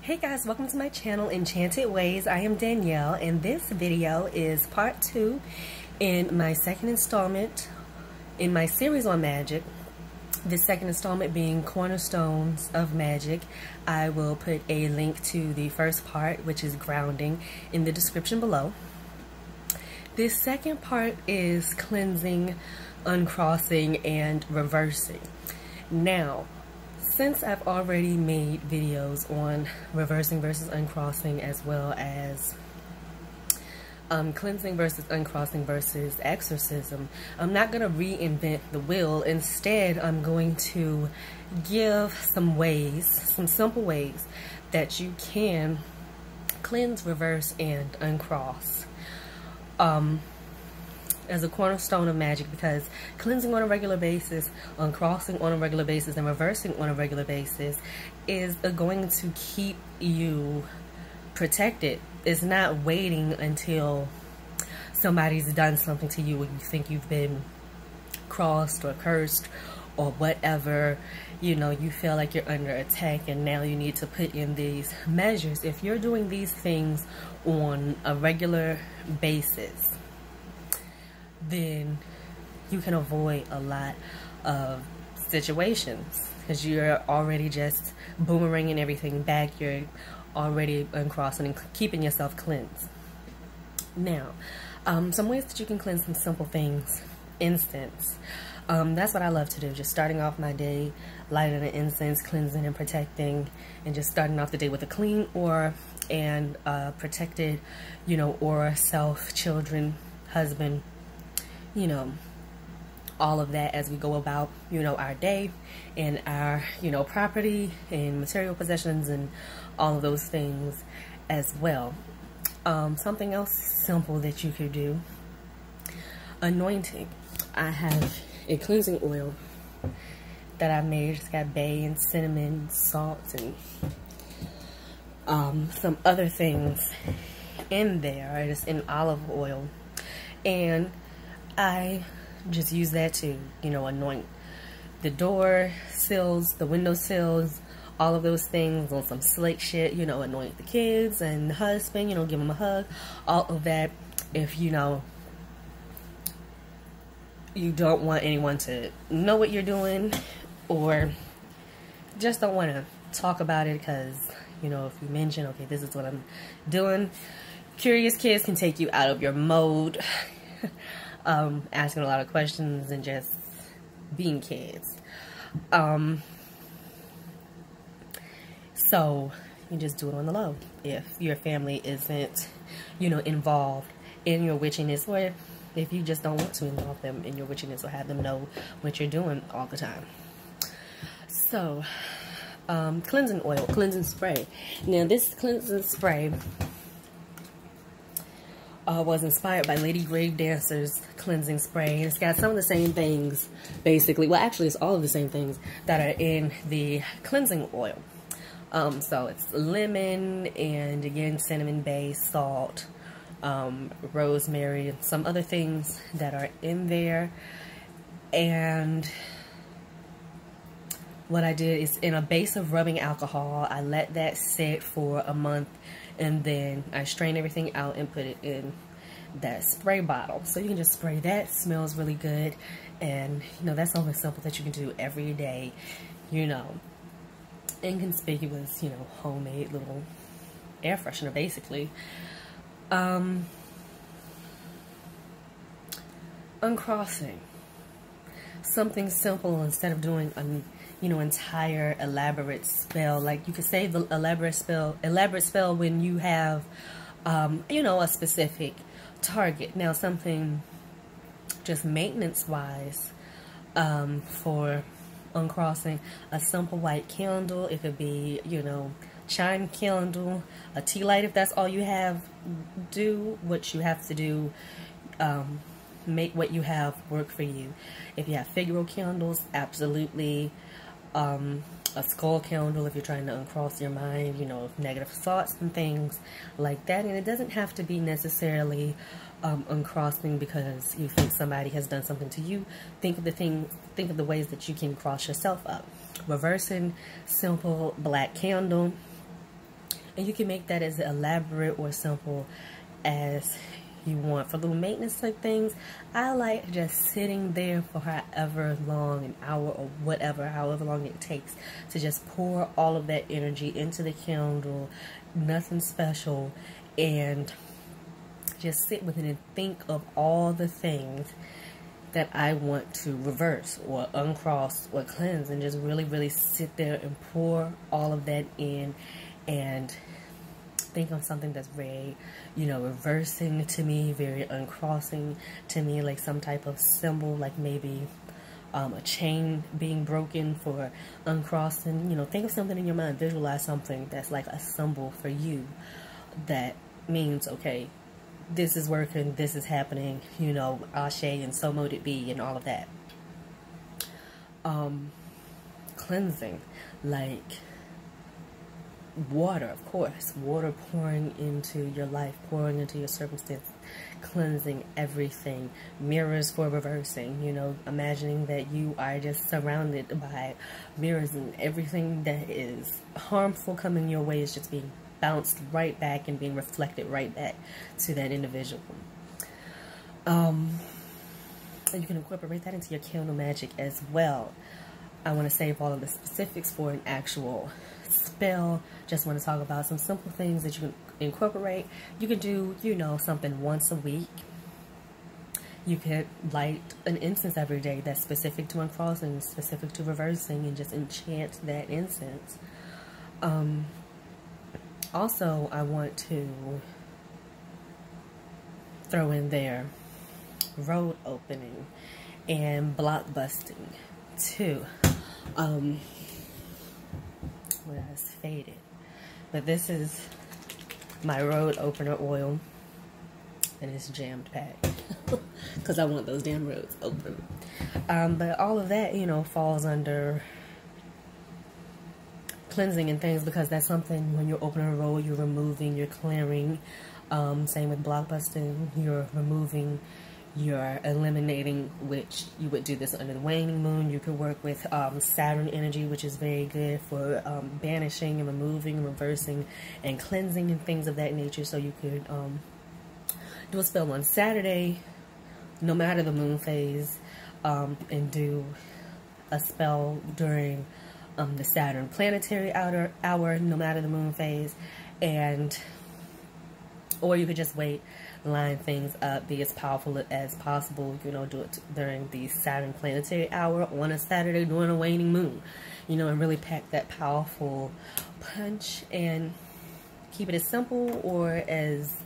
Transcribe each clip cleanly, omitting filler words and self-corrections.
Hey guys, welcome to my channel, Enchanted Ways. I am Danielle, and this video is part 2 in my second installment in my series on magic. The second installment being Cornerstones of Magic. I will put a link to the first part, which is grounding, in the description below. This second part is cleansing, uncrossing, and reversing. Now, since I've already made videos on reversing versus uncrossing, as well as cleansing versus uncrossing versus exorcism, I'm not going to reinvent the wheel. Instead, I'm going to give some ways, some simple ways that you can cleanse, reverse, and uncross as a cornerstone of magic, because cleansing on a regular basis, uncrossing on a regular basis, and reversing on a regular basis is going to keep you protected. It's not waiting until somebody's done something to you and you think you've been crossed or cursed or whatever, you know, you feel like you're under attack and now you need to put in these measures. If you're doing these things on a regular basis, then you can avoid a lot of situations, because you're already just boomeranging everything back. You're already uncrossing and keeping yourself cleansed. Now, some ways that you can cleanse some simple things. Incense. That's what I love to do. Just starting off my day, lighting an incense, cleansing and protecting, and just starting off the day with a clean aura and protected, you know, aura, self, children, husband, you know, all of that as we go about, you know, our day and our, you know, property and material possessions and all of those things as well. Something else simple that you could do, anointing. I have a cleansing oil that I made. It's got bay and cinnamon, salt, and some other things in there. It's in olive oil, and I just use that to, you know, anoint the door sills, the window sills, all of those things on some slick shit, you know, anoint the kids and the husband, you know, give them a hug, all of that. If, you know, you don't want anyone to know what you're doing, or just don't want to talk about it because, you know, if you mention, okay, this is what I'm doing, curious kids can take you out of your mode. Asking a lot of questions and just being kids. So you just do it on the low if your family isn't, you know, involved in your witchiness, or if you just don't want to involve them in your witchiness or have them know what you're doing all the time. So, cleansing oil, cleansing spray. Now this cleansing spray was inspired by Lady Grave Dancer's cleansing spray. It's got some of the same things, basically. Well, actually, it's all of the same things that are in the cleansing oil. So it's lemon and, again, cinnamon, bay, salt, rosemary, and some other things that are in there. And what I did is, in a base of rubbing alcohol, I let that sit for a month, and then I strain everything out and put it in that spray bottle. So you can just spray that. Smells really good, and, you know, that's something simple that you can do every day, you know. Inconspicuous, you know, homemade little air freshener, basically. Uncrossing. Something simple, instead of doing a, you know, entire elaborate spell. Like, you could save the elaborate spell when you have, you know, a specific target. Now, something just maintenance-wise for uncrossing, a simple white candle. It could be, you know, chime candle, a tea light if that's all you have. Do what you have to do. Make what you have work for you. If you have figural candles, absolutely. A skull candle if you're trying to uncross your mind, you know, negative thoughts and things like that. And it doesn't have to be necessarily uncrossing because you think somebody has done something to you. Think of the ways that you can cross yourself up. Reversing, simple black candle. And you can make that as elaborate or simple as you want. For little maintenance type things, I like just sitting there for however long, an hour or whatever, however long it takes, to just pour all of that energy into the candle, nothing special, and just sit with it and think of all the things that I want to reverse or uncross or cleanse, and just really, really sit there and pour all of that in and think of something that's very, you know, reversing to me, very uncrossing to me, like some type of symbol, like maybe a chain being broken for uncrossing. You know, think of something in your mind, visualize something that's like a symbol for you that means, okay, this is working, this is happening, you know, ashe and so mote it be and all of that. Cleansing, like water, of course, water pouring into your life, pouring into your circumstance, cleansing everything. Mirrors for reversing, you know, imagining that you are just surrounded by mirrors and everything that is harmful coming your way is just being bounced right back and being reflected right back to that individual. And you can incorporate that into your candle magic as well. I want to save all of the specifics for an actual spell. Just want to talk about some simple things that you can incorporate. You can do, you know, something once a week. You could light an incense every day that's specific to uncrossing, specific to reversing, and just enchant that incense. Also, I want to throw in there road opening and block busting too. Well, it's faded, but this is my road opener oil, and it's jammed packed because I want those damn roads open. But all of that, you know, falls under cleansing and things, because that's something when you're opening a road, you're removing, you're clearing. Same with block busting, you're removing, you're eliminating, which you would do this under the waning moon. You could work with Saturn energy, which is very good for banishing and removing and reversing and cleansing and things of that nature. So you could do a spell on Saturday, no matter the moon phase, and do a spell during the Saturn planetary hour, no matter the moon phase, or you could just wait, line things up, be as powerful as possible, you know, do it during the Saturn planetary hour on a Saturday during a waning moon, you know, and really pack that powerful punch and keep it as simple or as,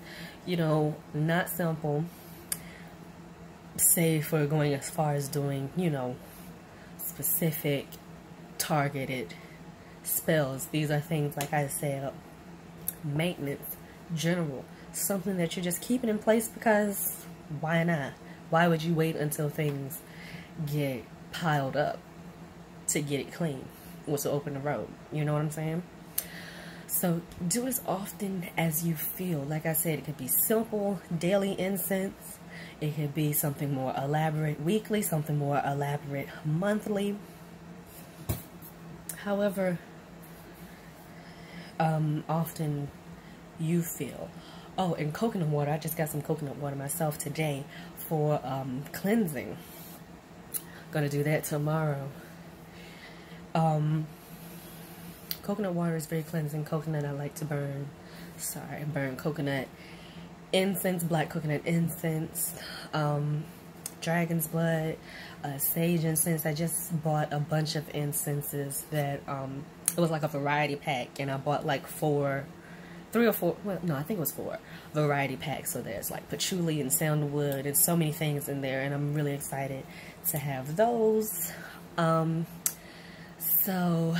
you know, not simple, say for going as far as doing, you know, specific targeted spells. These are things, like I said, maintenance, general, something that you're just keeping in place because why not? Why would you wait until things get piled up to get it clean or to open the road? You know what I'm saying? So do as often as you feel. Like I said, it could be simple daily incense, it could be something more elaborate weekly, something more elaborate monthly. However often you feel. Oh, and coconut water. I just got some coconut water myself today for cleansing. Gonna do that tomorrow. Coconut water is very cleansing. Coconut I like to burn. Burn coconut incense, black coconut incense, dragon's blood, sage incense. I just bought a bunch of incenses that it was like a variety pack, and I bought like 3 or 4, well, no, I think it was 4 variety packs. So there's like patchouli and sandalwood and so many things in there, and I'm really excited to have those. So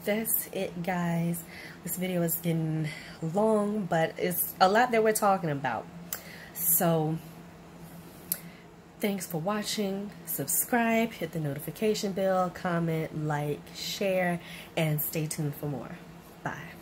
that's it, guys. This video is getting long, but it's a lot that we're talking about. So thanks for watching. Subscribe, hit the notification bell, comment, like, share, and stay tuned for more. Bye.